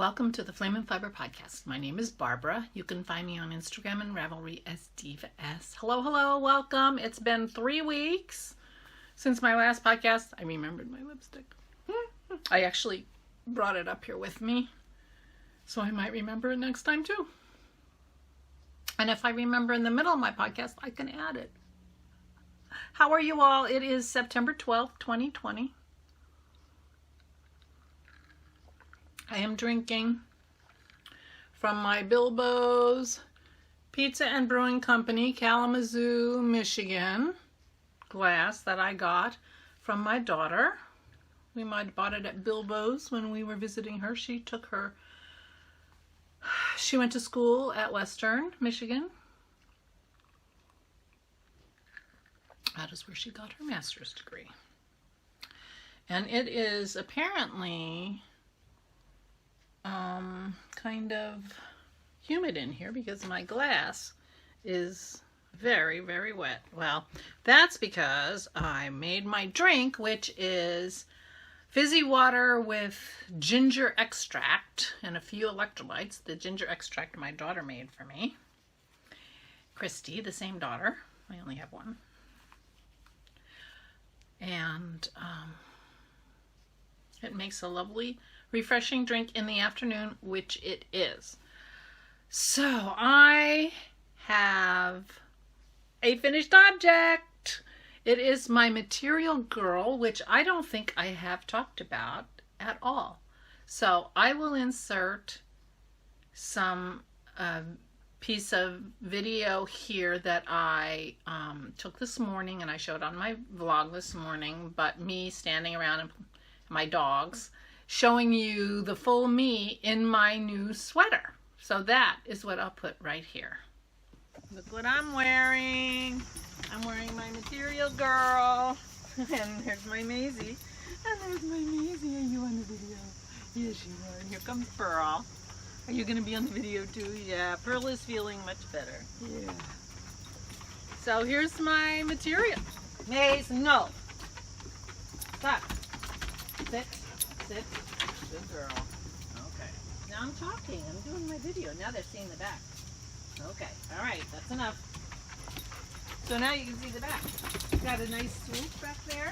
Welcome to the Flame and Fiber Podcast. My name is Barbara. You can find me on Instagram and Ravelry as Diva S. Hello, welcome. It's been 3 weeks since my last podcast. I remembered my lipstick. I actually brought it up here with me, so I might remember it next time too. And if I remember in the middle of my podcast, I can add it. How are you all? It is September 12th, 2020. I am drinking from my Bilbo's Pizza and Brewing Company, Kalamazoo, Michigan glass that I got from my daughter. We might have bought it at Bilbo's when we were visiting her. She went to school at Western, Michigan. That is where she got her master's degree. And it is apparently kind of humid in here because my glass is very, very wet. Well, that's because I made my drink, which is fizzy water with ginger extract and a few electrolytes. The ginger extract my daughter made for me. Christy, the same daughter. I only have one. And it makes a lovely, refreshing drink in the afternoon, which it is. So I have a finished object. It is my Material Girl, which I don't think I have talked about at all. So I will insert some piece of video here that I took this morning, and I showed on my vlog this morning, but me standing around and my dogs, showing you the full me in my new sweater. So that is what I'll put right here. Look what I'm wearing. I'm wearing my Material Girl. And there's my Maisie. And there's my Maisie. Are you on the video? Yes, you are. And here comes Pearl. Are you going to be on the video too? Yeah, Pearl is feeling much better. Yeah. So here's my material. Maze, no. Stop. Sit. Sit. Good girl. Okay. Now I'm talking. I'm doing my video. Now they're seeing the back. Okay. All right. That's enough. So now you can see the back. Got a nice swoop back there.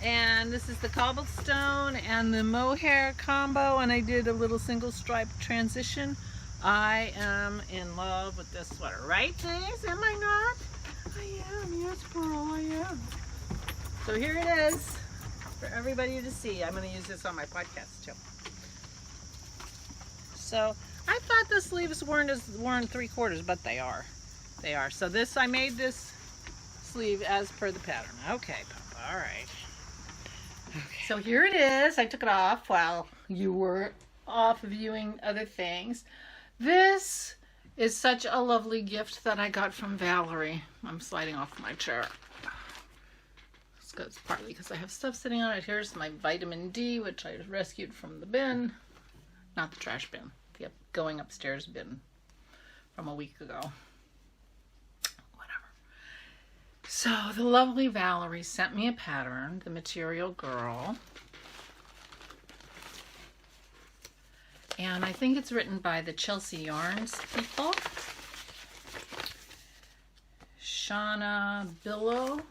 And this is the cobblestone and the mohair combo. And I did a little single stripe transition. I am in love with this sweater. Right, James? Am I not? I am. Yes, Pearl. I am. So here it is. For everybody to see. I'm going to use this on my podcast too. So I thought the sleeves weren't 3/4, but they are. They are. So I made this sleeve as per the pattern. Okay, Papa. All right. Okay. So here it is. I took it off while you were off viewing other things. This is such a lovely gift that I got from Ravelry. I'm sliding off my chair. It's partly because I have stuff sitting on it. Here's my vitamin D, which I rescued from the bin. Not the trash bin. The going upstairs bin from a week ago. Whatever. So the lovely Valerie sent me a pattern, the Material Girl. And I think it's written by the Chelsea Yarns people. Shauna Bilo.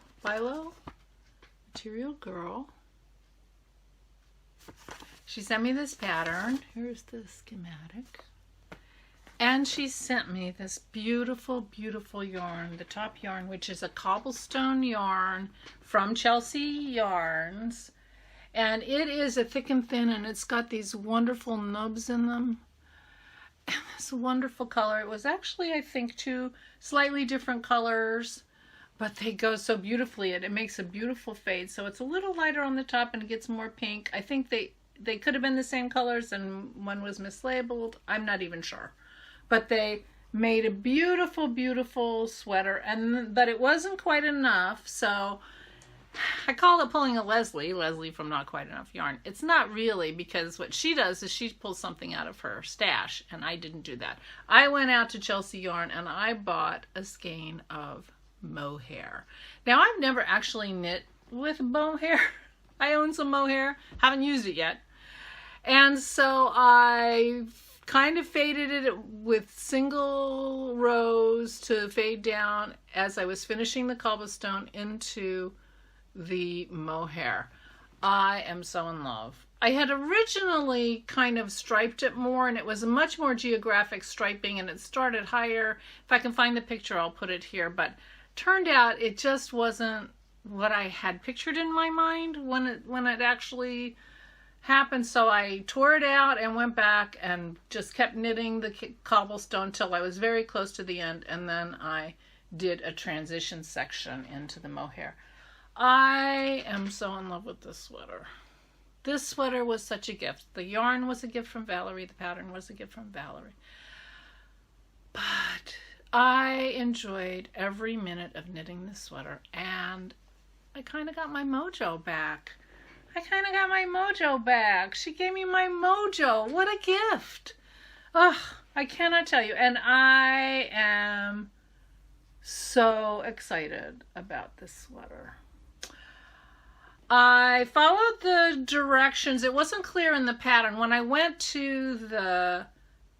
Material Girl. She sent me this pattern. Here's the schematic. And she sent me this beautiful, beautiful yarn. The top yarn, which is a cobblestone yarn from Chelsea Yarns. And it is a thick and thin, and it's got these wonderful nubs in them. And this wonderful color. It was actually, I think, 2 slightly different colors, but they go so beautifully. It makes a beautiful fade. So it's a little lighter on the top and it gets more pink. I think they could have been the same colors and one was mislabeled. I'm not even sure. But they made a beautiful, beautiful sweater. But it wasn't quite enough. So I call it pulling a Leslie from Not Quite Enough Yarn. It's not really, because what she does is she pulls something out of her stash. And I didn't do that. I went out to Chelsea Yarn and I bought a skein of mohair. Now, I've never actually knit with mohair. I own some mohair, haven't used it yet. And so I kind of faded it with single rows to fade down as I was finishing the cobblestone into the mohair. I am so in love. I had originally kind of striped it more, and it was a much more geographic striping, and it started higher. If I can find the picture, I'll put it here, but turned out it just wasn't what I had pictured in my mind when it actually happened. So I tore it out and went back and just kept knitting the cobblestone till I was very close to the end, and then I did a transition section into the mohair. I am so in love with this sweater. This sweater was such a gift. The yarn was a gift from Ravelry. The pattern was a gift from Ravelry. But I enjoyed every minute of knitting this sweater, and I kind of got my mojo back. She gave me my mojo. What a gift. Oh, I cannot tell you. And I am so excited about this sweater. I followed the directions. It wasn't clear in the pattern. When I went to the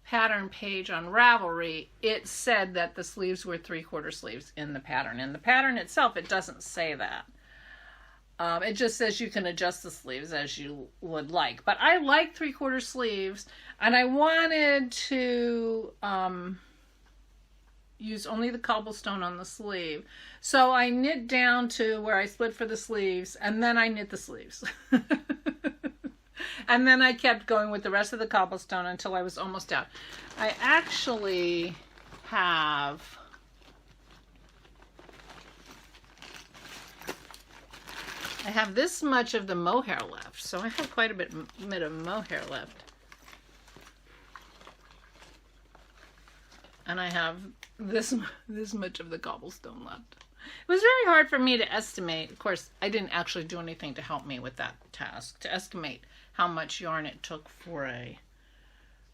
pattern page on Ravelry, it said that the sleeves were 3/4 sleeves in the pattern. In the pattern itself, it doesn't say that. It just says you can adjust the sleeves as you would like. But I like 3/4 sleeves, and I wanted to use only the cobblestone on the sleeve. So I knit down to where I split for the sleeves, and then I knit the sleeves. And then I kept going with the rest of the cobblestone until I was almost out. I actually have this much of the mohair left, so I have quite a bit of mohair left. And I have this much of the cobblestone left. It was very hard for me to estimate. Of course, I didn't actually do anything to help me with that task, to estimate how much yarn it took for a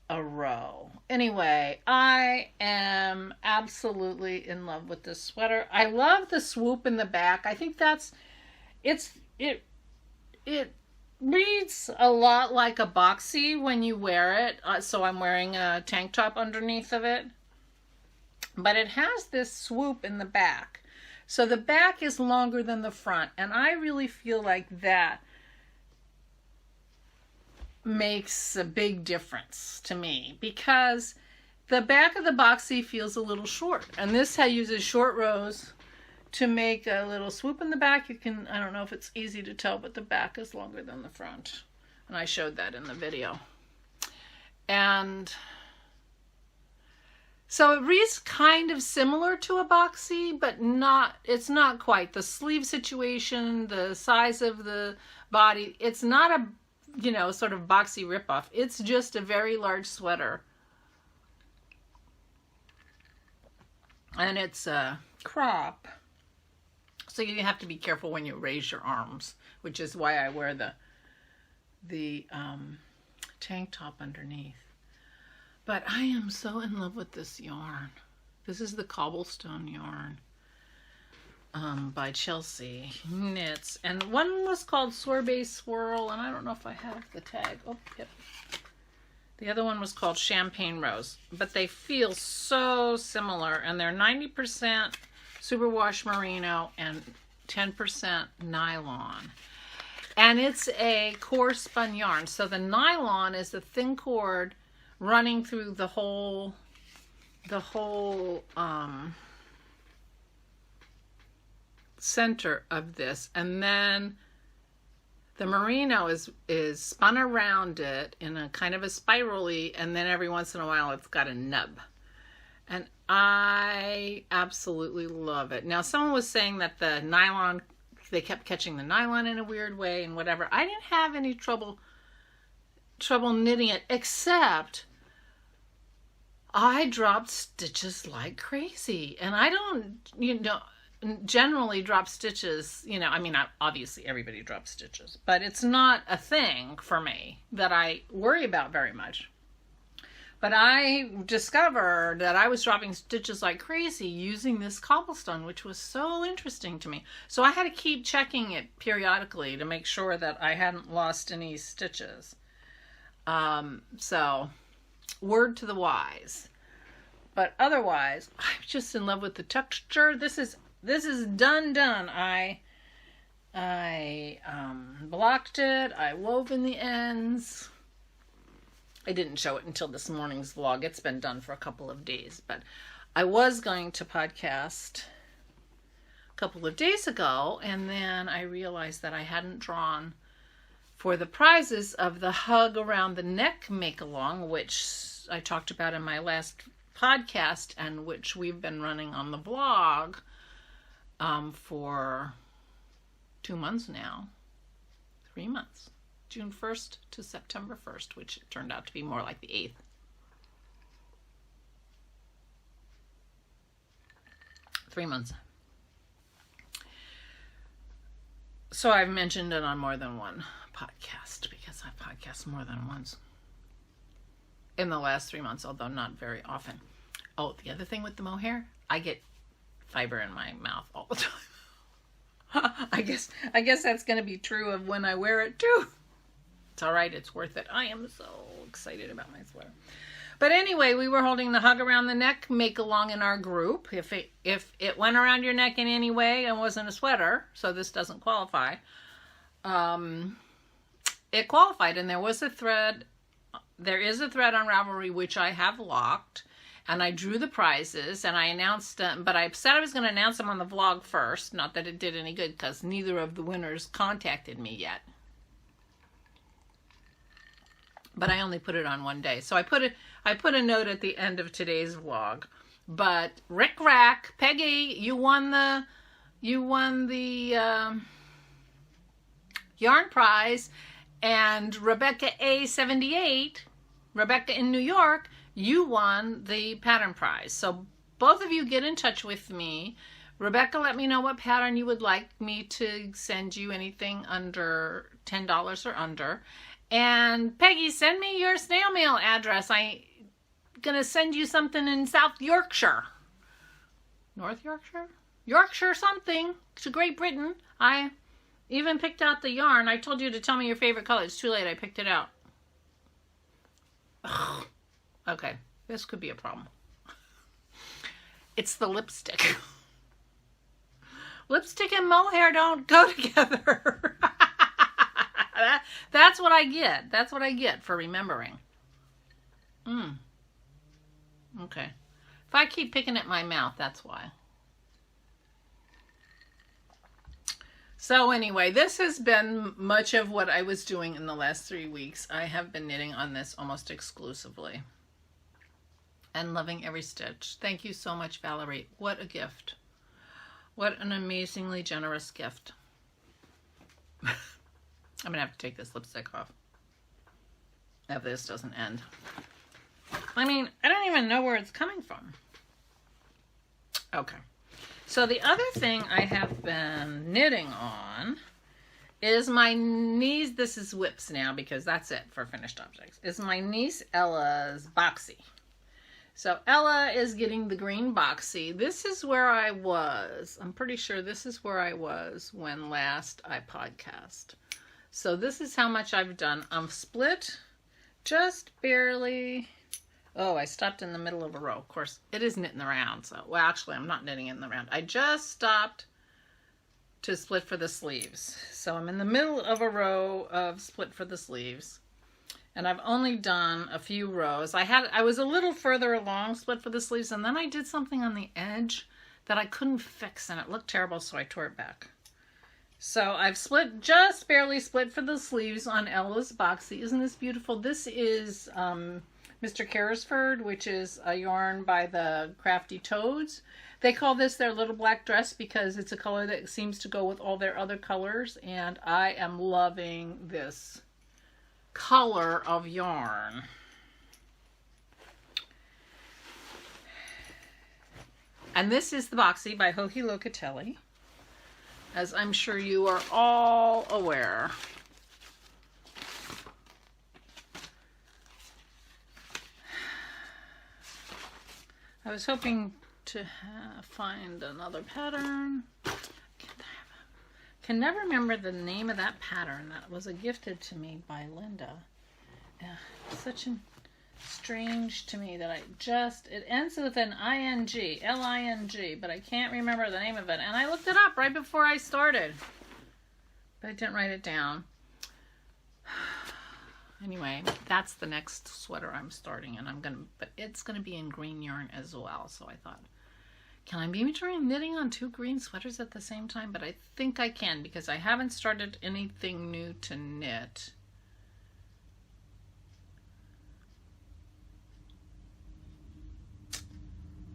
row. Anyway, I am absolutely in love with this sweater. I love the swoop in the back. I think it reads a lot like a boxy when you wear it. So I'm wearing a tank top underneath of it. But it has this swoop in the back. So the back is longer than the front. And I really feel like that makes a big difference to me, because the back of the boxy feels a little short. And this uses short rows to make a little swoop in the back. You can, I don't know if it's easy to tell, but the back is longer than the front. And I showed that in the video. And so it reads kind of similar to a boxy, but it's not quite. The sleeve situation, the size of the body, it's not a, sort of boxy ripoff. It's just a very large sweater. And it's a crop. So you have to be careful when you raise your arms, which is why I wear the tank top underneath. But I am so in love with this yarn. This is the cobblestone yarn by Chelsea Knits. And one was called Sorbet Swirl, and I don't know if I have the tag. Oh, yep. The other one was called Champagne Rose. But they feel so similar, and they're 90% superwash merino and 10% nylon. And it's a core spun yarn. So the nylon is the thin cord running through the whole center of this, and then the merino is spun around it in a kind of a spirally, and then every once in a while it's got a nub. And I absolutely love it. Now, someone was saying that the nylon, they kept catching the nylon in a weird way and whatever. I didn't have any trouble knitting it, except I dropped stitches like crazy. And I don't, generally drop stitches, obviously everybody drops stitches, but it's not a thing for me that I worry about very much. But I discovered that I was dropping stitches like crazy using this cobblestone, which was so interesting to me. So I had to keep checking it periodically to make sure that I hadn't lost any stitches. So, word to the wise. But otherwise, I'm just in love with the texture. This is done. I blocked it. I wove in the ends. I didn't show it until this morning's vlog. It's been done for a couple of days, but I was going to podcast a couple of days ago, and then I realized that I hadn't drawn for the prizes of the Hug Around the Neck make-along, which I talked about in my last podcast and which we've been running on the blog for 2 months now. 3 months. June 1st to September 1st, which turned out to be more like the 8th. Three months. So I've mentioned it on more than one podcast because I've podcasted more than once in the last 3 months, although not very often. Oh, the other thing with the mohair, I get fiber in my mouth all the time. I guess that's going to be true of when I wear it too. It's all right. It's worth it. I am so excited about my sweater. But anyway, we were holding the Hug Around the Neck make along in our group. If it went around your neck in any way and wasn't a sweater, so this doesn't qualify, it qualified. And there is a thread on Ravelry which I have locked, and I drew the prizes and I announced them, but I said I was going to announce them on the vlog first. Not that it did any good because neither of the winners contacted me yet. But I only put it on one day. So I put a note at the end of today's vlog. But Rick Rack, Peggy, you won the yarn prize, and Rebecca A78, Rebecca in New York, you won the pattern prize. So both of you get in touch with me. Rebecca, let me know what pattern you would like me to send you, anything under $10 or under. And Peggy, send me your snail mail address. I'm going to send you something in South Yorkshire. North Yorkshire? Yorkshire something to Great Britain. I even picked out the yarn. I told you to tell me your favorite color. It's too late. I picked it out. Ugh. Okay, this could be a problem. It's the lipstick. Lipstick and mohair don't go together. That's what I get. That's what I get for remembering. Okay. If I keep picking at my mouth, that's why. So anyway, this has been much of what I was doing in the last 3 weeks. I have been knitting on this almost exclusively and loving every stitch. Thank you so much, Valerie. What a gift. What an amazingly generous gift. I'm going to have to take this lipstick off if this doesn't end. I mean, I don't even know where it's coming from. Okay. So the other thing I have been knitting on is my niece, this is whips now because that's it for finished objects, is my niece Ella's boxy. So Ella is getting the green boxy. This is where I was. I'm pretty sure this is where I was when last I podcast. So this is how much I've done. I'm split just barely. Oh, I stopped in the middle of a row. Of course, it is knitting the round. So, well, actually, I'm not knitting in the round. I just stopped to split for the sleeves. So I'm in the middle of a row of split for the sleeves. And I've only done a few rows. I was a little further along split for the sleeves, and then I did something on the edge that I couldn't fix, and it looked terrible, so I tore it back. So I've split, just barely split for the sleeves on Ella's boxy. Isn't this beautiful? This is Mr. Carrisford, which is a yarn by the Crafty Toads. They call this their little black dress because it's a color that seems to go with all their other colors, and I am loving this color of yarn. And this is the boxy by Joji Locatelli, as I'm sure you are all aware. I was hoping to find another pattern. Can never remember the name of that pattern that was gifted to me by Linda. such a strange to me that it ends with an ing, L-I-N-G, but I can't remember the name of it. And I looked it up right before I started, but I didn't write it down. Anyway, that's the next sweater I'm starting, and but it's gonna be in green yarn as well. So I thought, can I be knitting on 2 green sweaters at the same time? But I think I can, because I haven't started anything new to knit.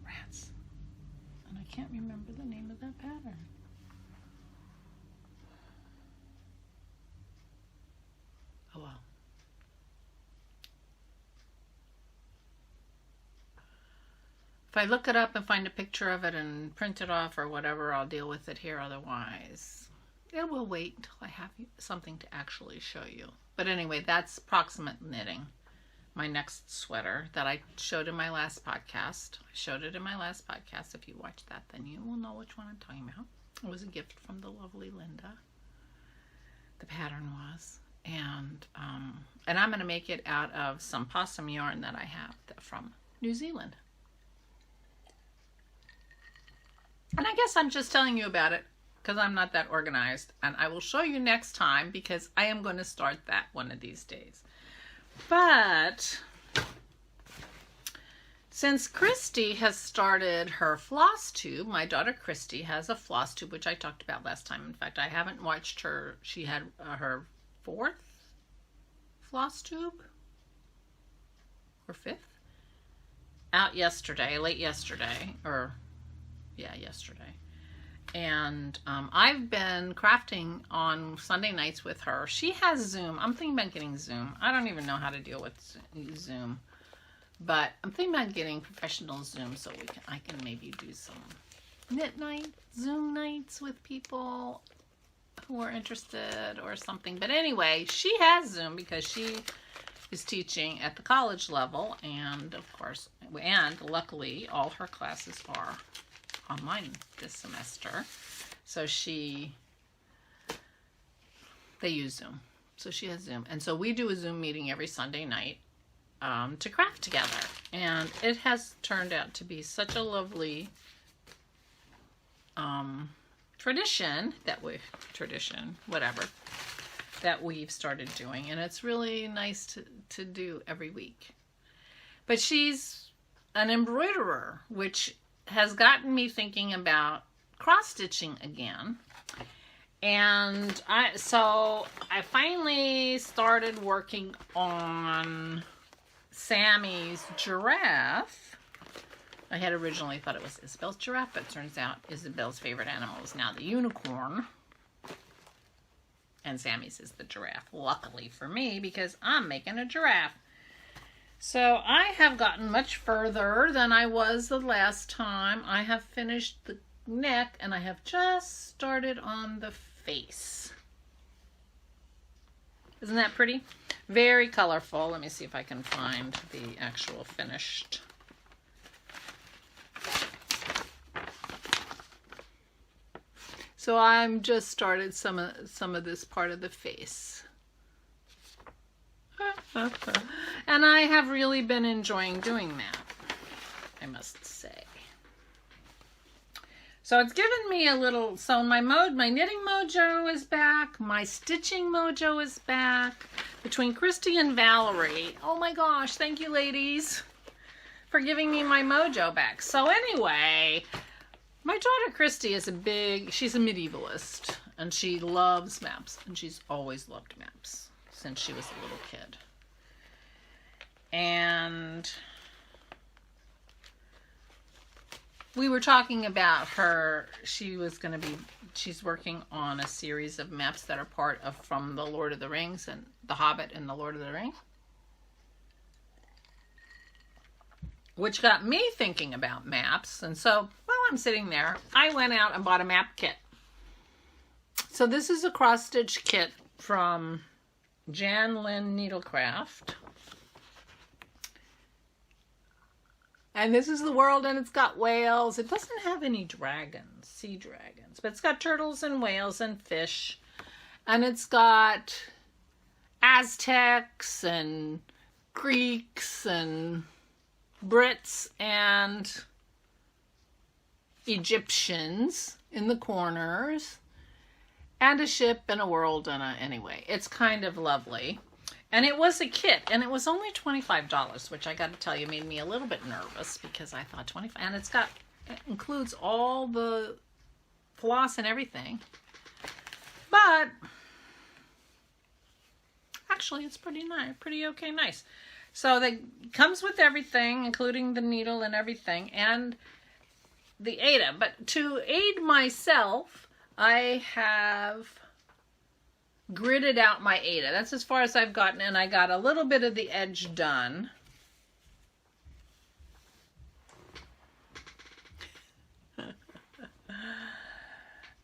Rats. And I can't remember the name of that pattern. Oh well. If I look it up and find a picture of it and print it off or whatever, I'll deal with it here. Otherwise, it will wait until I have something to actually show you. But anyway, that's approximate knitting. My next sweater that I showed in my last podcast. I showed it in my last podcast. If you watched that, then you will know which one I'm talking about. It was a gift from the lovely Linda. The pattern was. And I'm going to make it out of some possum yarn that I have from New Zealand. And I guess I'm just telling you about it because I'm not that organized. And I will show you next time because I am going to start that one of these days. But since Christy has started her floss tube, my daughter Christy has a floss tube, which I talked about last time. In fact, I haven't watched her. She had her 4th floss tube or 5th out yesterday, late yesterday, or yeah, yesterday. And I've been crafting on Sunday nights with her. She has Zoom. I'm thinking about getting Zoom. I don't even know how to deal with Zoom, but I'm thinking about getting professional Zoom so I can maybe do some knit night, Zoom nights with people who are interested or something. But anyway, she has Zoom because she is teaching at the college level, and of course, and luckily all her classes are online this semester. So they use Zoom. So she has Zoom. And so we do a Zoom meeting every Sunday night to craft together. And it has turned out to be such a lovely tradition that we've started doing. And it's really nice to do every week. But she's an embroiderer, which has gotten me thinking about cross-stitching again. And so I finally started working on Sammy's giraffe. I had originally thought it was Isabel's giraffe, but it turns out Isabel's favorite animal is now the unicorn. And Sammy's is the giraffe. Luckily for me, because I'm making a giraffe. So I have gotten much further than I was the last time. I have finished the neck and I have just started on the face. Isn't that pretty? Very colorful. Let me see if I can find the actual finished. So I'm just started some of this part of the face. And I have really been enjoying doing that, I must say. So it's given me a little, so my knitting mojo is back, my stitching mojo is back, between Christy and Valerie. Oh my gosh, thank you ladies for giving me my mojo back. So anyway, my daughter Christy is she's a medievalist, and she loves maps, and she's always loved maps since she was a little kid. And we were talking about she's working on a series of maps that are part of from the Lord of the Rings and The Hobbit and the Lord of the Rings. Which got me thinking about maps. And so while I'm sitting there, I went out and bought a map kit. So this is a cross-stitch kit from Jan Lynn Needlecraft. And this is the world, and it's got whales. It doesn't have any dragons, sea dragons, but it's got turtles and whales and fish. And it's got Aztecs and Greeks and Brits and Egyptians in the corners, and a ship and a world and anyway, it's kind of lovely. And it was a kit, and it was only $25, which I got to tell you made me a little bit nervous because I thought 25, and it includes all the floss and everything. But actually, it's pretty nice, pretty okay, nice. So it comes with everything, including the needle and everything, and the Aida. But to aid myself, I have gridded out my Aida. That's as far as I've gotten, and I got a little bit of the edge done.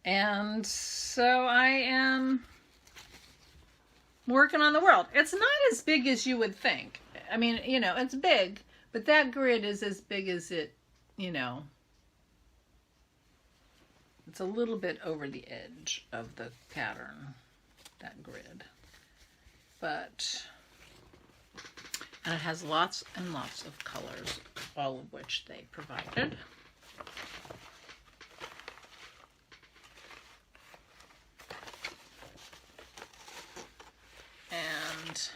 And so I am working on the world. It's not as big as you would think. I mean, you know, it's big, but that grid is as big as it, you know, it's a little bit over the edge of the pattern, that grid. But, and it has lots and lots of colors, all of which they provided. And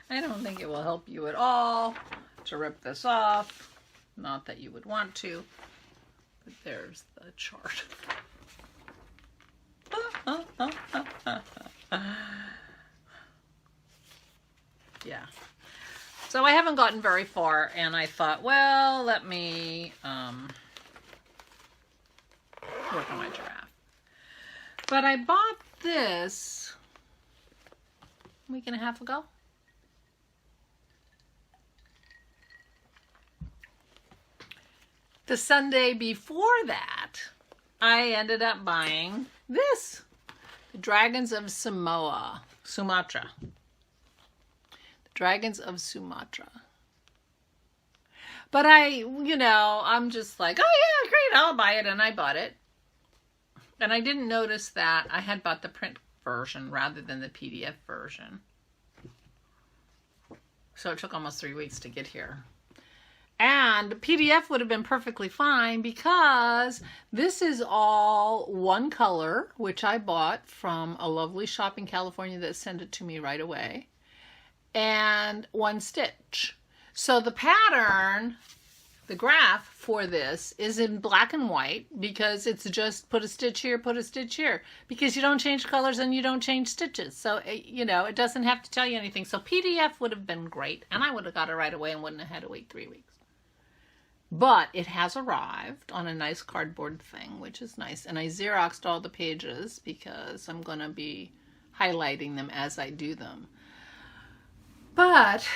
I don't think it will help you at all to rip this off. Not that you would want to, but there's the chart. Yeah. So I haven't gotten very far, and I thought, well, let me work on my giraffe. But I bought this a week and a half ago. The Sunday before that, I ended up buying this, the Dragons of Sumatra. The Dragons of Sumatra. But I'm just like, oh yeah, great, I'll buy it, and I bought it. And I didn't notice that I had bought the print version rather than the PDF version. So it took almost 3 weeks to get here. And PDF would have been perfectly fine because this is all one color, which I bought from a lovely shop in California that sent it to me right away, and one stitch. So the pattern, the graph for this is in black and white because it's just put a stitch here, put a stitch here, because you don't change colors and you don't change stitches. So, it doesn't have to tell you anything. So PDF would have been great, and I would have got it right away and wouldn't have had to wait 3 weeks. But it has arrived on a nice cardboard thing, which is nice. And I Xeroxed all the pages because I'm going to be highlighting them as I do them. But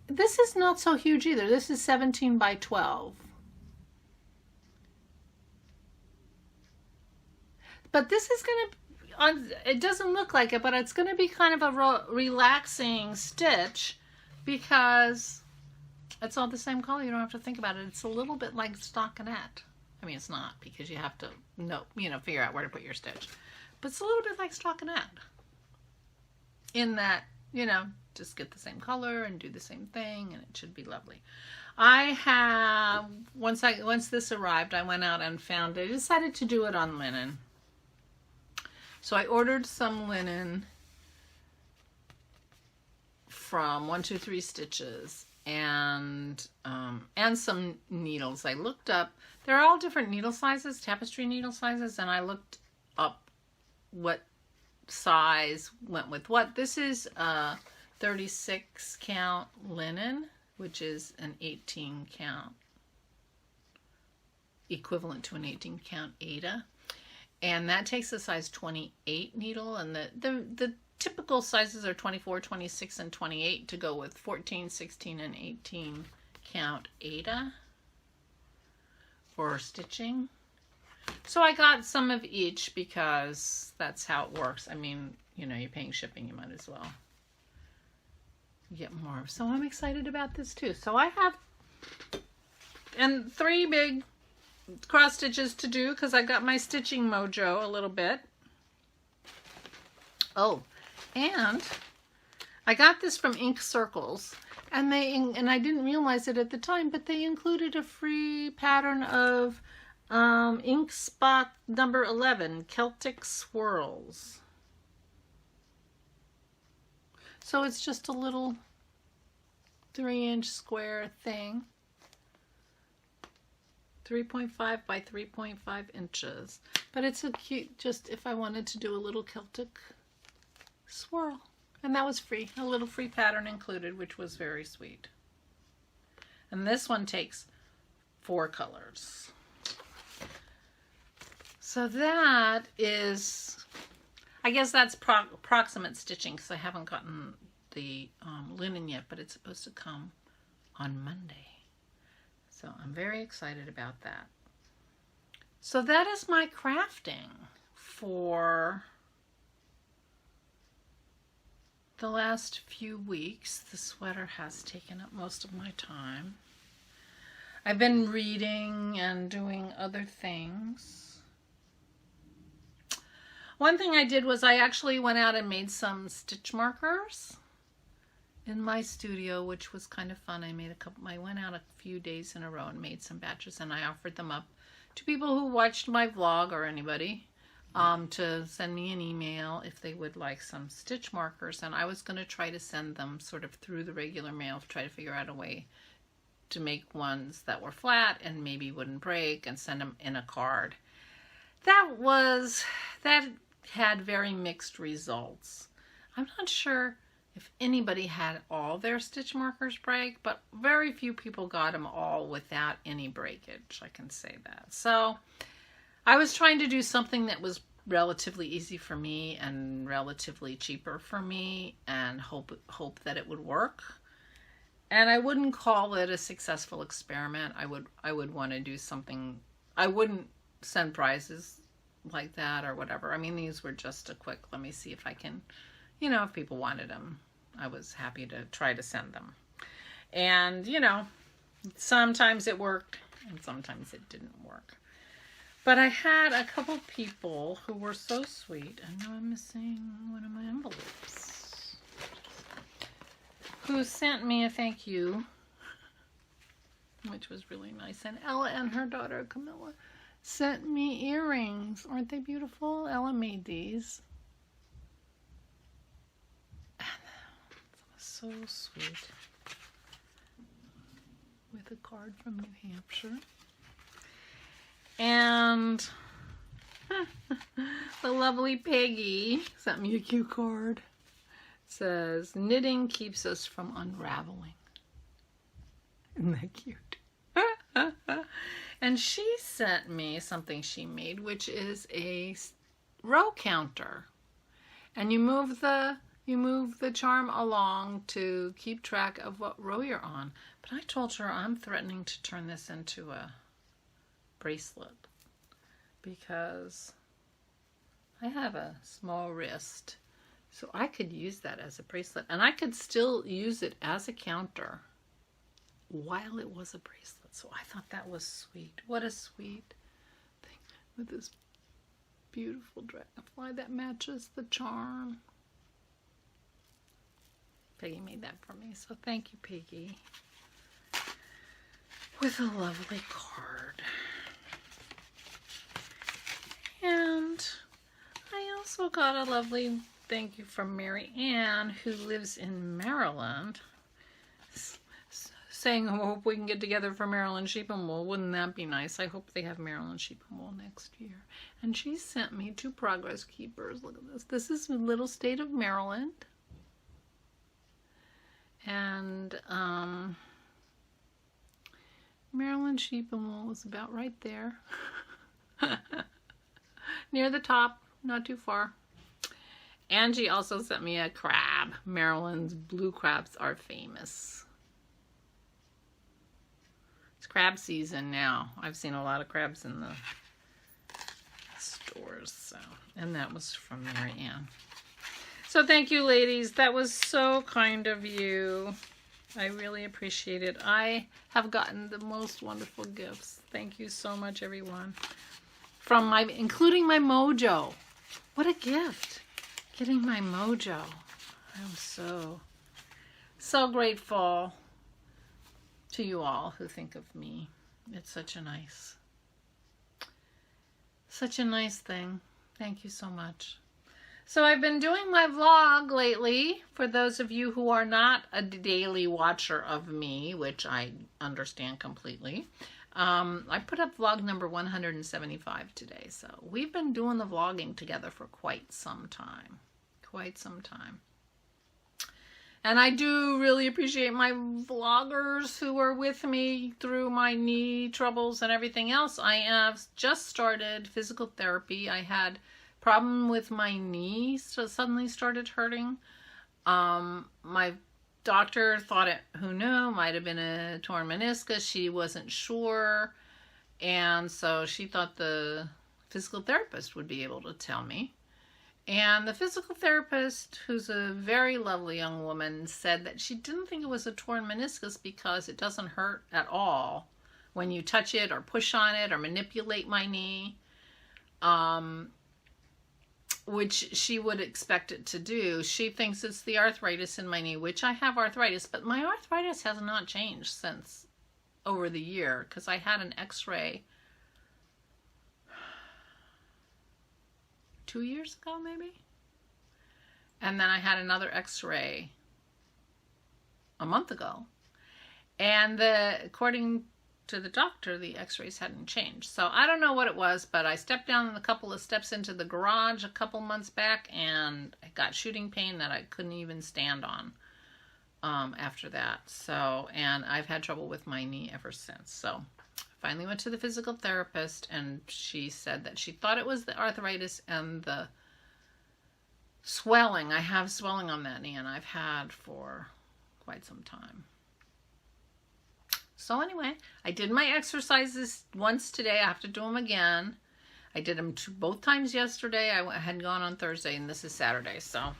this is not so huge either. This is 17 by 12. But this is going to, it doesn't look like it, but it's going to be kind of a relaxing stitch because it's all the same color. You don't have to think about it. It's a little bit like stockinette. I mean, it's not because you have to figure out where to put your stitch. But it's a little bit like stockinette in that, just get the same color and do the same thing, and it should be lovely. I have, once this arrived, I went out and found it. I decided to do it on linen. So I ordered some linen from 123 Stitches and some needles. I looked up, they're all different needle sizes, tapestry needle sizes, and I looked up what size went with what. This is 36 count linen, which is an 18 count, equivalent to an 18 count Aida. And that takes a size 28 needle, and the typical sizes are 24, 26, and 28 to go with 14, 16, and 18 count Aida for stitching. So I got some of each because that's how it works. I mean, you're paying shipping, you might as well get more. So I'm excited about this too. So I have 3 big cross stitches to do because I got my stitching mojo a little bit. Oh, and I got this from Ink Circles, and I didn't realize it at the time, but they included a free pattern of Ink Spot number 11, Celtic Swirls. So it's just a little 3-inch square thing. 3.5 by 3.5 inches. But it's a cute, just if I wanted to do a little Celtic swirl. And that was free. A little free pattern included, which was very sweet. And this one takes 4 colors. So that is, I guess that's approximate stitching because I haven't gotten the linen yet, but it's supposed to come on Monday. So I'm very excited about that. So that is my crafting for the last few weeks. The sweater has taken up most of my time. I've been reading and doing other things. One thing I did was I actually went out and made some stitch markers in my studio, which was kind of fun. I went out a few days in a row and made some batches, and I offered them up to people who watched my vlog or anybody to send me an email if they would like some stitch markers. And I was going to try to send them sort of through the regular mail to try to figure out a way to make ones that were flat and maybe wouldn't break and send them in a card. That had very mixed results. I'm not sure if anybody had all their stitch markers break, but very few people got them all without any breakage, I can say that. So I was trying to do something that was relatively easy for me and relatively cheaper for me, and hope that it would work. And I wouldn't call it a successful experiment. I would want to do something. I wouldn't send prizes like that or whatever. I mean, these were just a quick, let me see if I can, if people wanted them, I was happy to try to send them. And, sometimes it worked and sometimes it didn't work. But I had a couple people who were so sweet. I know I'm missing one of my envelopes. Who sent me a thank you, which was really nice. And Ella and her daughter Camilla sent me earrings. Aren't they beautiful? Ella made these. And it was so sweet. With a card from New Hampshire. And the lovely Peggy sent me a cute card. It says, knitting keeps us from unraveling. Isn't that cute? And she sent me something she made, which is a row counter. And you move the charm along to keep track of what row you're on. But I told her I'm threatening to turn this into a bracelet because I have a small wrist, so I could use that as a bracelet, and I could still use it as a counter while it was a bracelet. So I thought that was sweet. What a sweet thing with this beautiful dragonfly that matches the charm. Peggy made that for me, so thank you, Peggy. With a lovely card. And I also got a lovely thank you from Mary Ann, who lives in Maryland, saying, I hope we can get together for Maryland Sheep and Wool. Wouldn't that be nice? I hope they have Maryland Sheep and Wool next year. And she sent me 2 Progress Keepers. Look at this. This is the little state of Maryland. And Maryland Sheep and Wool is about right there. Near the top, not too far. Angie also sent me a crab. Maryland's blue crabs are famous. It's crab season now. I've seen a lot of crabs in the stores. So, and that was from Mary Ann. So thank you, ladies. That was so kind of you. I really appreciate it. I have gotten the most wonderful gifts. Thank you so much, everyone. Including my mojo. What a gift. Getting my mojo. I was so so grateful to you all who think of me. It's such a nice thing. Thank you so much. So I've been doing my vlog lately. For those of you who are not a daily watcher of me, which I understand completely, I put up vlog number 175 today. So we've been doing the vlogging together for quite some time. And I do really appreciate my vloggers who are with me through my knee troubles and everything else. I have just started physical therapy. I had problem with my knee, so suddenly started hurting. My doctor thought it, who knew, might have been a torn meniscus. She wasn't sure, and so she thought the physical therapist would be able to tell me. And the physical therapist, who's a very lovely young woman, said that she didn't think it was a torn meniscus because it doesn't hurt at all when you touch it or push on it or manipulate my knee. Which she would expect it to do. She thinks it's the arthritis in my knee, which I have arthritis, but my arthritis has not changed since over the year, because I had an x-ray 2 years ago, maybe? And then I had another x-ray a month ago. And according to the doctor, the x-rays hadn't changed. So I don't know what it was, but I stepped down a couple of steps into the garage a couple months back, and I got shooting pain that I couldn't even stand on after that. So, and I've had trouble with my knee ever since. So I finally went to the physical therapist, and she said that she thought it was the arthritis and the swelling. I have swelling on that knee, and I've had for quite some time. So anyway, I did my exercises once today. I have to do them again. I did them both times yesterday. I had gone on Thursday, and this is Saturday. So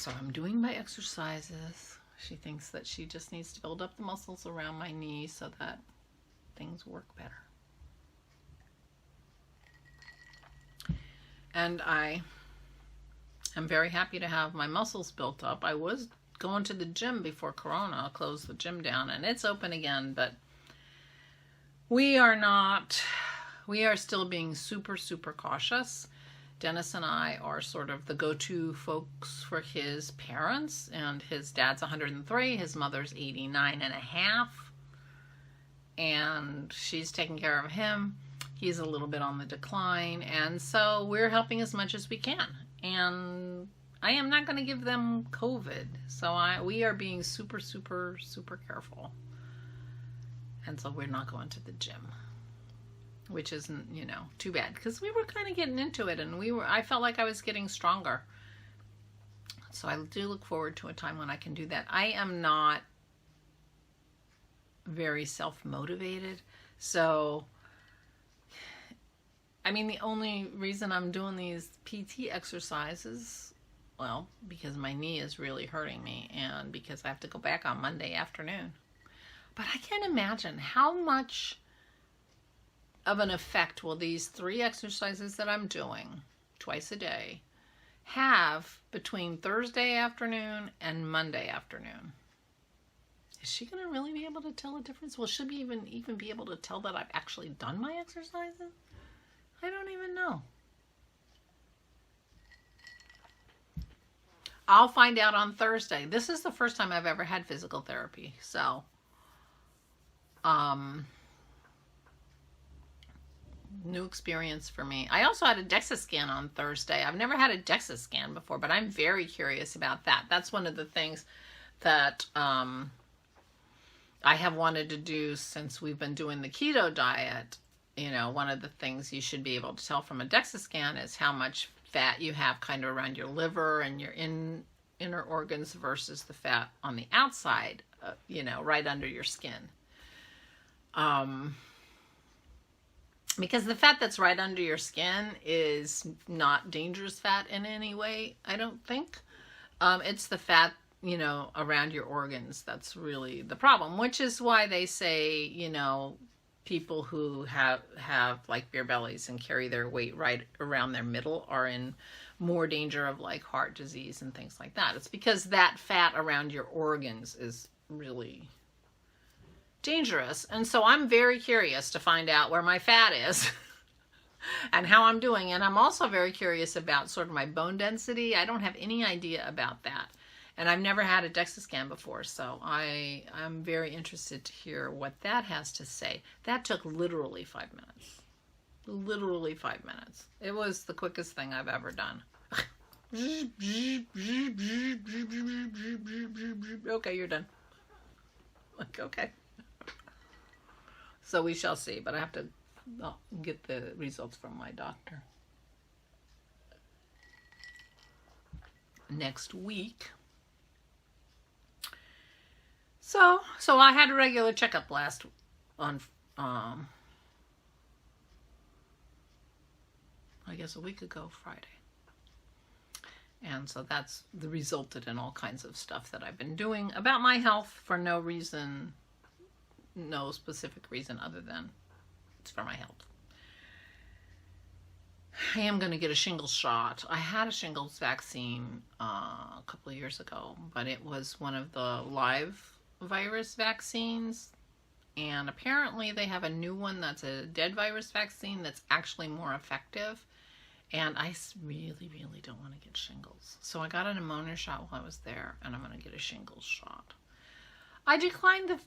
I'm doing my exercises. She thinks that she just needs to build up the muscles around my knee so that things work better. And I am very happy to have my muscles built up. I was going to the gym before Corona closed the gym down, and it's open again, but we are still being super cautious. Dennis and I are sort of the go-to folks for his parents, and his dad's 103, his mother's 89 and a half, and she's taking care of him. He's a little bit on the decline, and so we're helping as much as we can. And I am not going to give them COVID, so we are being super careful. And so we're not going to the gym, which isn't, too bad, because we were kind of getting into it, and I felt like I was getting stronger. So I do look forward to a time when I can do that. I am not very self-motivated, so the only reason I'm doing these PT exercises, well, because my knee is really hurting me, and because I have to go back on Monday afternoon. But I can't imagine how much of an effect will these 3 exercises that I'm doing twice a day have between Thursday afternoon and Monday afternoon. Is she going to really be able to tell a difference? Will she even be able to tell that I've actually done my exercises? I don't even know. I'll find out on Thursday. This is the first time I've ever had physical therapy, so new experience for me. I also had a DEXA scan on Thursday. I've never had a DEXA scan before, but I'm very curious about that. That's one of the things that I have wanted to do since we've been doing the keto diet. One of the things you should be able to tell from a DEXA scan is how much fat you have kind of around your liver and your inner organs versus the fat on the outside, right under your skin. Because the fat that's right under your skin is not dangerous fat in any way, I don't think. It's the fat, around your organs that's really the problem, which is why they say, people who have like beer bellies and carry their weight right around their middle are in more danger of like heart disease and things like that. It's because that fat around your organs is really dangerous. And so I'm very curious to find out where my fat is and how I'm doing. And I'm also very curious about sort of my bone density. I don't have any idea about that. And I've never had a DEXA scan before, so I'm very interested to hear what that has to say. That took literally 5 minutes. Literally 5 minutes. It was the quickest thing I've ever done. Okay, you're done. Like, okay. So we shall see, but I have to get the results from my doctor next week. So I had a regular checkup I guess a week ago Friday. And so that's resulted in all kinds of stuff that I've been doing about my health for no reason, no specific reason other than it's for my health. I am going to get a shingles shot. I had a shingles vaccine a couple of years ago, but it was one of the live virus vaccines, and apparently they have a new one that's a dead virus vaccine that's actually more effective, and I really, really don't want to get shingles. So I got a pneumonia shot while I was there, and I'm going to get a shingles shot. I declined the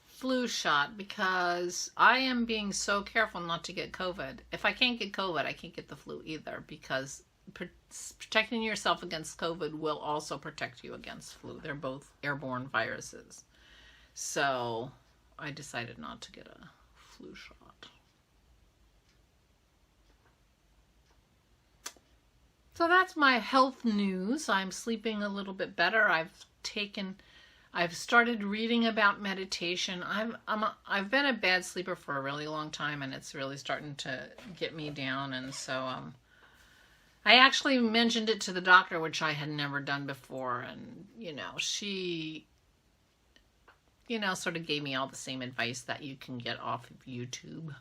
flu shot because I am being so careful not to get COVID. If I can't get COVID, I can't get the flu either, because protecting yourself against COVID will also protect you against flu. They're both airborne viruses. So I decided not to get a flu shot. So that's my health news. I'm sleeping a little bit better. I've started reading about meditation. I've been a bad sleeper for a really long time, and it's really starting to get me down. And so I actually mentioned it to the doctor, which I had never done before. And, she sort of gave me all the same advice that you can get off of YouTube.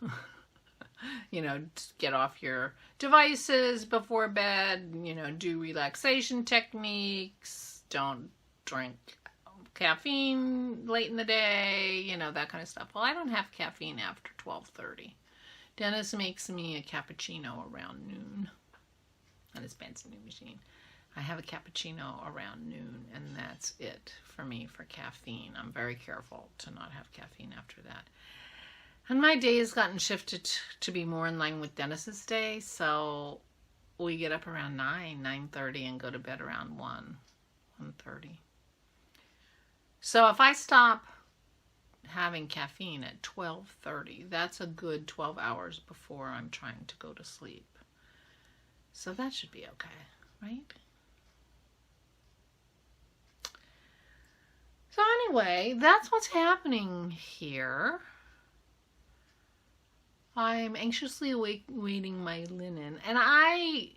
Get off your devices before bed, do relaxation techniques, don't drink caffeine late in the day, that kind of stuff. Well, I don't have caffeine after 12:30. Dennis makes me a cappuccino around noon on his fancy new machine. I have a cappuccino around noon, and that's it for me for caffeine. I'm very careful to not have caffeine after that. And my day has gotten shifted to be more in line with Dennis's day, so we get up around 9:30, and go to bed around 1:30. So if I stop having caffeine at 12:30, that's a good 12 hours before I'm trying to go to sleep. So that should be okay, right? So anyway, that's what's happening here. I'm anxiously awaiting my linen, and I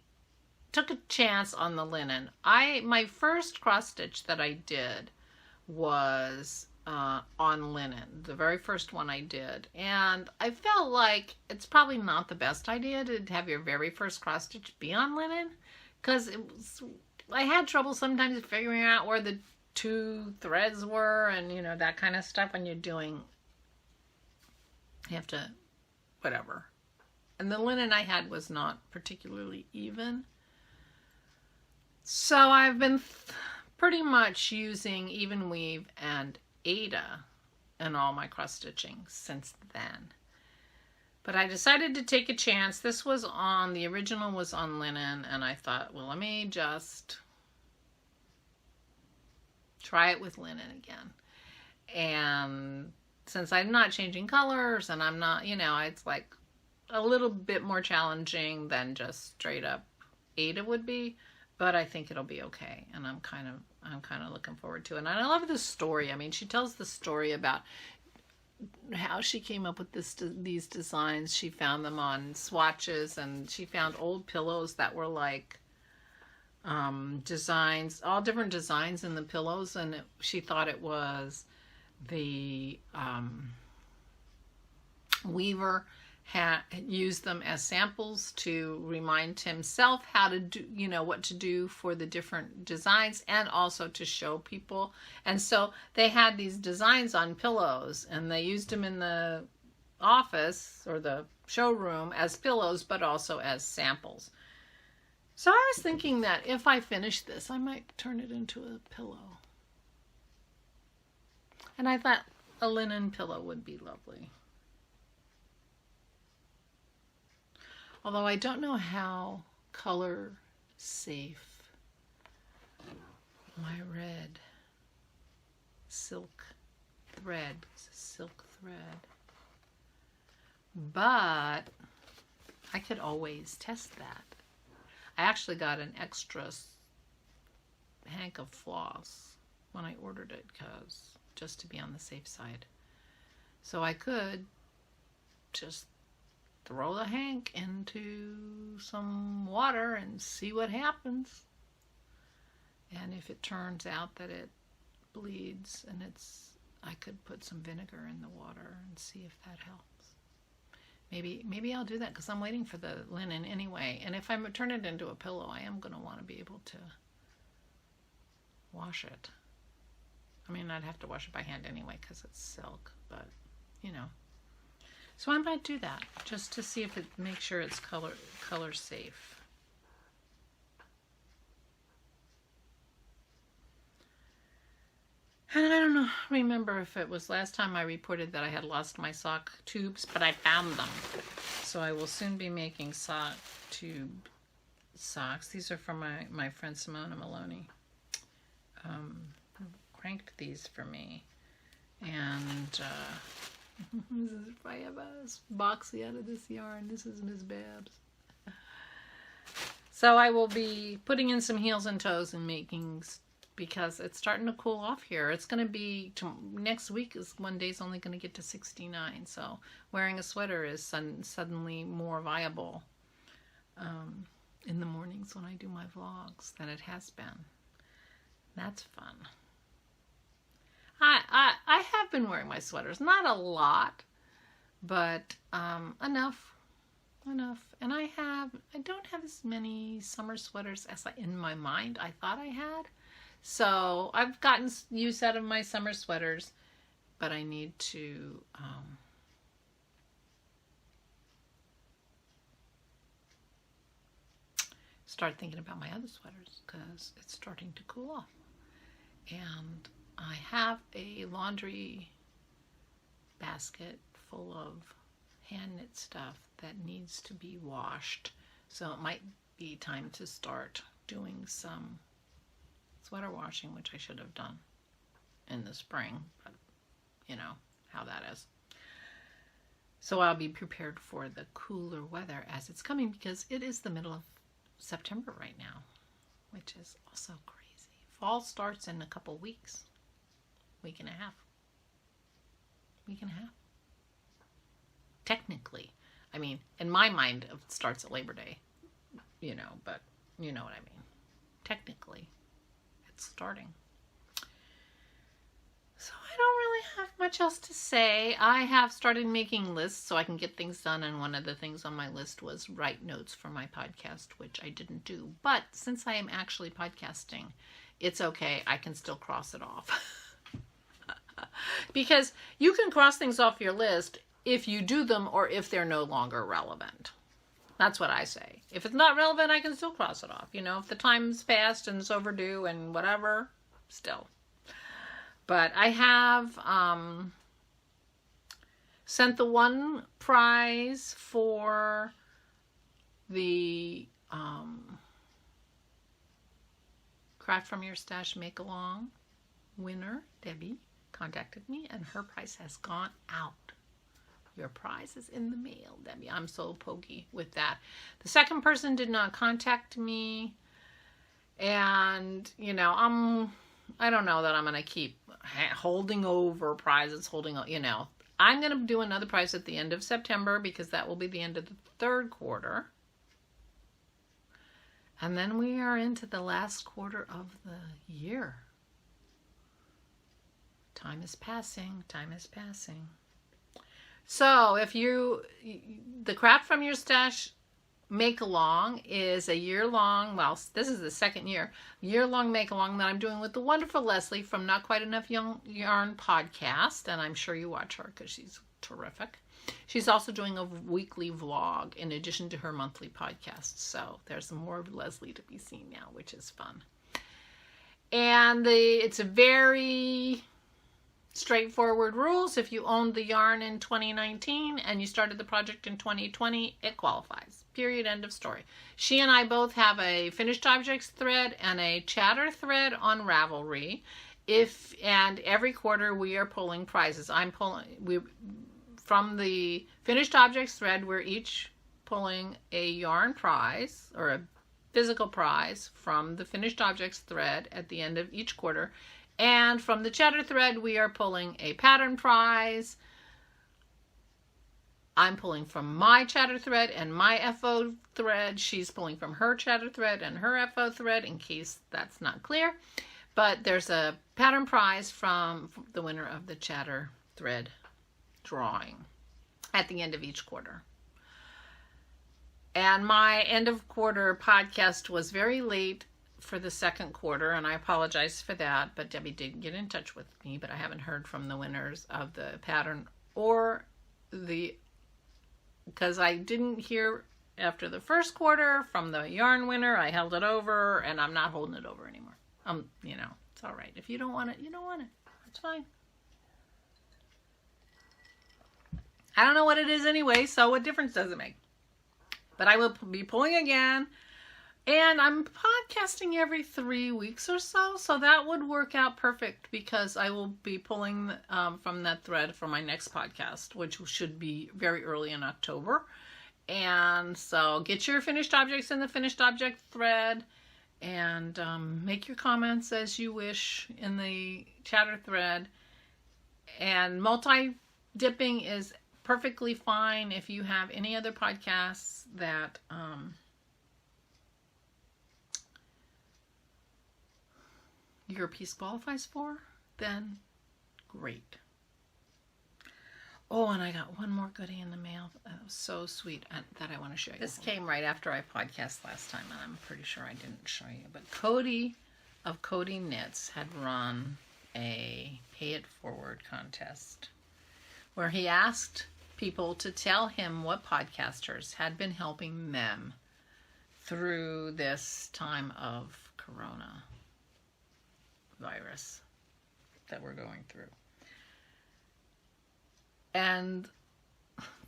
took a chance on the linen. My first cross stitch that I did was on linen, the very first one I did, and I felt like it's probably not the best idea to have your very first cross stitch be on linen, because I had trouble sometimes figuring out where the two threads were, and that kind of stuff when you have to whatever. And the linen I had was not particularly even, so I've been pretty much using even weave and Aida in all my cross stitching since then. But I decided to take a chance. The original was on linen, and I thought, well, let me just try it with linen again. And since I'm not changing colors, and I'm not, it's like a little bit more challenging than just straight up Aida would be, but I think it'll be okay, and I'm kind of looking forward to it. And I love the story. I mean, she tells the story about how she came up with these designs. She found them on swatches, and she found old pillows that were like designs, all different designs in the pillows, and she thought it was the Weaver had used them as samples to remind himself how to do, what to do for the different designs, and also to show people. And so they had these designs on pillows, and they used them in the office or the showroom as pillows, but also as samples. So I was thinking that if I finish this, I might turn it into a pillow. And I thought a linen pillow would be lovely. Although I don't know how color safe my red silk thread, but I could always test that. I actually got an extra hank of floss when I ordered it, just to be on the safe side. So I could just throw the hank into some water and see what happens. And if it turns out that it bleeds, and I could put some vinegar in the water and see if that helps. Maybe I'll do that, because I'm waiting for the linen anyway. And if I turn it into a pillow, I am going to want to be able to wash it. I mean, I'd have to wash it by hand anyway because it's silk, but So I might do that just to see if it makes sure it's color safe. And I don't remember if it was last time I reported that I had lost my sock tubes, but I found them. So I will soon be making sock tube socks. These are from my friend Simona Maloney. Cranked these for me. And this is, if I have a boxy out of this yarn, this is Miss Babs. So I will be putting in some heels and toes and making, because it's starting to cool off here. It's going to be, next week is one day's only going to get to 69. So wearing a sweater is suddenly more viable in the mornings when I do my vlogs than it has been. That's fun. I have been wearing my sweaters, not a lot, but enough. And I don't have as many summer sweaters as in my mind I thought I had. So I've gotten use out of my summer sweaters, but I need to start thinking about my other sweaters, because it's starting to cool off. And I have a laundry basket full of hand knit stuff that needs to be washed. So it might be time to start doing some sweater washing, which I should have done in the spring, but you know how that is. So I'll be prepared for the cooler weather as it's coming, because it is the middle of September right now, which is also crazy. Fall starts in a couple weeks. Week and a half. Technically. I mean, in my mind, it starts at Labor Day, but you know what I mean. Technically, it's starting. So I don't really have much else to say. I have started making lists so I can get things done, and one of the things on my list was write notes for my podcast, which I didn't do. But since I am actually podcasting, it's okay. I can still cross it off. Because you can cross things off your list if you do them or if they're no longer relevant. That's what I say. If it's not relevant, I can still cross it off. If the time's passed and it's overdue and whatever, still. But I have sent the one prize for the Craft From Your Stash Make Along winner, Debbie, contacted me, and her prize has gone out. Your prize is in the mail, Debbie. I'm so pokey with that. The second person did not contact me, and I don't know that I'm going to keep holding over prizes, I'm going to do another prize at the end of September, because that will be the end of the third quarter. And then we are into the last quarter of the year. Time is passing. So if the Craft from Your Stash make-along is a year-long, well, this is the second year-long make-along that I'm doing with the wonderful Leslie from Not Quite Enough Yarn podcast, and I'm sure you watch her because she's terrific. She's also doing a weekly vlog in addition to her monthly podcast, so there's more of Leslie to be seen now, which is fun. And it's a very straightforward rules. If you owned the yarn in 2019 and you started the project in 2020, it qualifies. Period. End of story. She and I both have a finished objects thread and a chatter thread on Ravelry. And every quarter we are pulling prizes. From the finished objects thread, we're each pulling a yarn prize or a physical prize from the finished objects thread at the end of each quarter. And from the chatter thread, we are pulling a pattern prize. I'm pulling from my chatter thread and my FO thread. She's pulling from her chatter thread and her FO thread, in case that's not clear. But there's a pattern prize from the winner of the chatter thread drawing at the end of each quarter. And my end of quarter podcast was very late for the second quarter, and I apologize for that, but Debbie did get in touch with me, but I haven't heard from the winners of the pattern because I didn't hear after the first quarter from the yarn winner. I held it over, and I'm not holding it over anymore. It's all right. If you don't want it, you don't want it. It's fine. I don't know what it is anyway, so what difference does it make? But I will be pulling again. And I'm podcasting every 3 weeks or so, so that would work out perfect because I will be pulling from that thread for my next podcast, which should be very early in October. And so get your finished objects in the finished object thread and make your comments as you wish in the chatter thread. And multi-dipping is perfectly fine if you have any other podcasts that your piece qualifies for, then great. Oh, and I got one more goodie in the mail. That was so sweet that I want to show you. This came right after I podcast last time, and I'm pretty sure I didn't show you. But Cody of Cody Knits had run a Pay It Forward contest where he asked people to tell him what podcasters had been helping them through this time of coronavirus that we're going through. And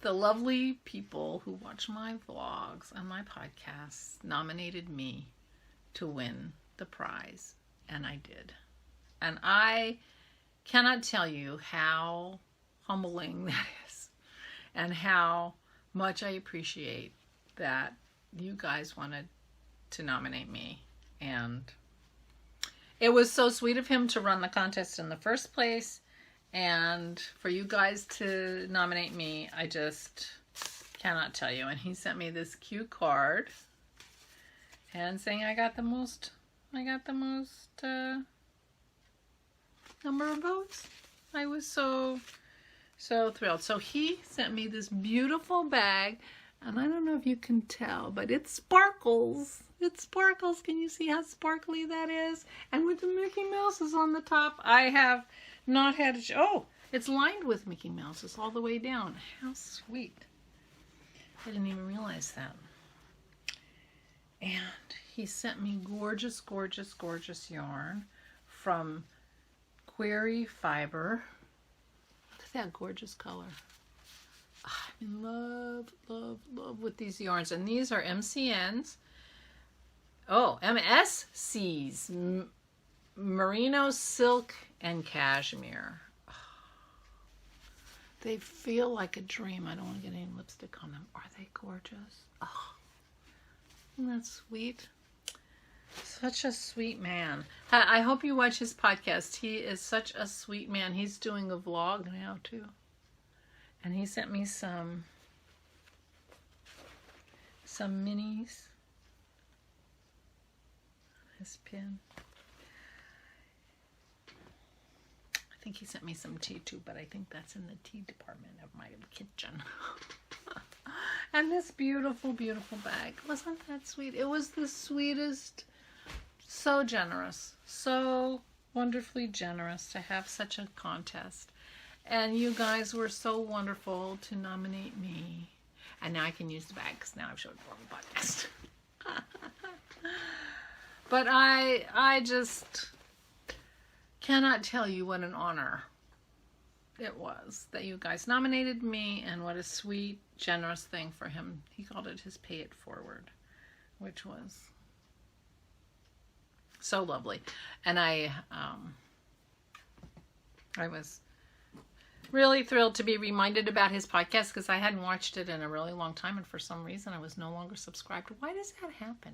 the lovely people who watch my vlogs and my podcasts nominated me to win the prize, and I did. And I cannot tell you how humbling that is and how much I appreciate that you guys wanted to nominate me. And it was so sweet of him to run the contest in the first place, and for you guys to nominate me, I just cannot tell you. And he sent me this cute card and saying I got the most number of votes. I was so thrilled. So he sent me this beautiful bag, and I don't know if you can tell, but it sparkles. It sparkles. Can you see how sparkly that is? And with the Mickey Mouses on the top, I have not had it's lined with Mickey Mouses all the way down. How sweet. I didn't even realize that. And he sent me gorgeous, gorgeous, gorgeous yarn from Query Fiber. Look at that gorgeous color. I'm in love, love, love with these yarns. And these are MCNs. Oh, MSCs. Merino Silk and Cashmere. Oh, they feel like a dream. I don't want to get any lipstick on them. Are they gorgeous? Oh, isn't that sweet? Such a sweet man. I hope you watch his podcast. He is such a sweet man. He's doing a vlog now too. And he sent me some minis. His pin. think he sent me some tea too, but I think that's in the tea department of my kitchen. And this beautiful, beautiful bag. Wasn't that sweet? It was the sweetest. So generous. So wonderfully generous to have such a contest. And you guys were so wonderful to nominate me. And now I can use the bag because now I've showed it on the podcast. But I just cannot tell you what an honor it was that you guys nominated me, and what a sweet, generous thing for him. He called it his pay it forward, which was so lovely. And I was really thrilled to be reminded about his podcast because I hadn't watched it in a really long time, and for some reason I was no longer subscribed. Why does that happen?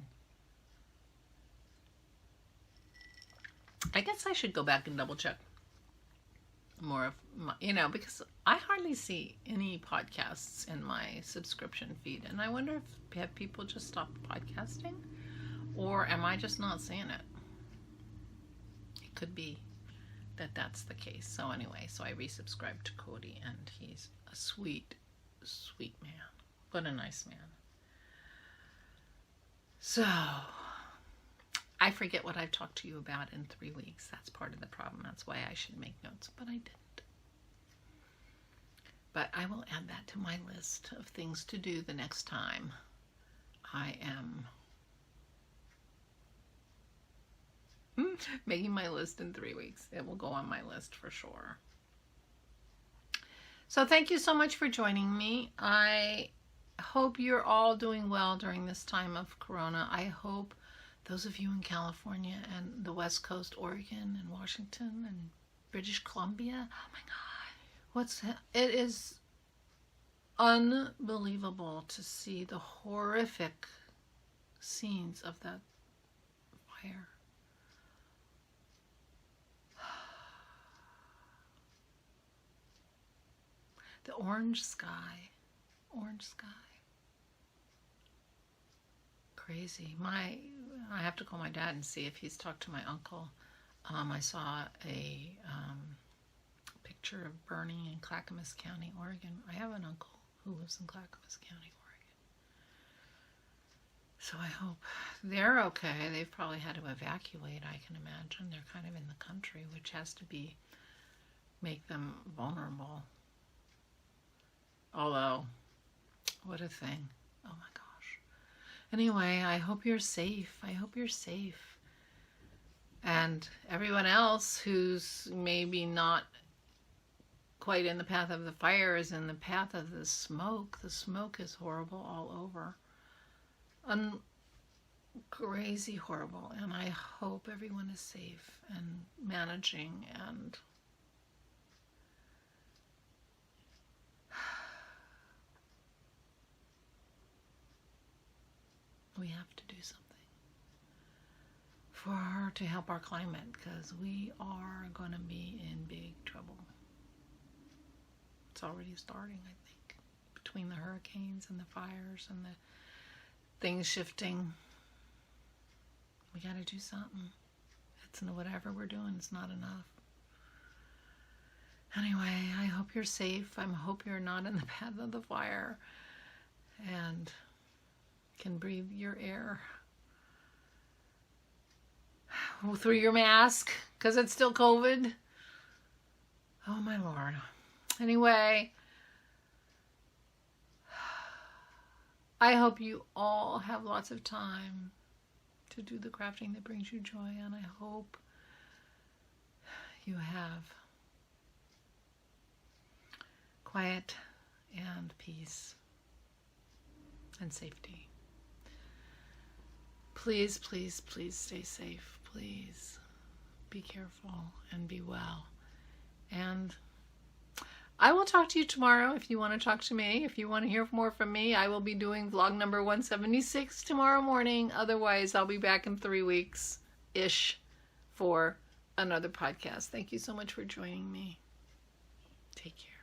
I guess I should go back and double check more of my, because I hardly see any podcasts in my subscription feed, and I wonder if have people just stopped podcasting, or am I just not seeing it? It could be that that's the case. So anyway, so I resubscribed to Cody, and he's a sweet, sweet man. What a nice man. So I forget what I've talked to you about in 3 weeks. That's part of the problem. That's why I should make notes, but I didn't. But I will add that to my list of things to do the next time I am making my list in 3 weeks. It will go on my list for sure. So thank you so much for joining me. I hope you're all doing well during this time of Corona. I hope those of you in California and the West Coast, Oregon and Washington and British Columbia, oh my God, it is unbelievable to see the horrific scenes of that fire. The orange sky, crazy. I have to call my dad and see if he's talked to my uncle. I saw a picture of burning in Clackamas County, Oregon. I have an uncle who lives in Clackamas County, Oregon. So I hope they're okay. They've probably had to evacuate, I can imagine. They're kind of in the country, which has to make them vulnerable. Although, what a thing. Oh my gosh. Anyway, I hope you're safe. I hope you're safe. And everyone else who's maybe not quite in the path of the fire is in the path of the smoke. The smoke is horrible all over. Crazy horrible. And I hope everyone is safe and managing, and we have to do something to help our climate, because we are going to be in big trouble. It's already starting, I think, between the hurricanes and the fires and the things shifting. We got to do something. Whatever we're doing is not enough. Anyway, I hope you're safe. I hope you're not in the path of the fire and can breathe your air through your mask, because it's still COVID. Oh my Lord. Anyway, I hope you all have lots of time to do the crafting that brings you joy, and I hope you have quiet and peace and safety. Please, please, please stay safe. Please be careful and be well. And I will talk to you tomorrow if you want to talk to me. If you want to hear more from me, I will be doing vlog number 176 tomorrow morning. Otherwise, I'll be back in 3 weeks-ish for another podcast. Thank you so much for joining me. Take care.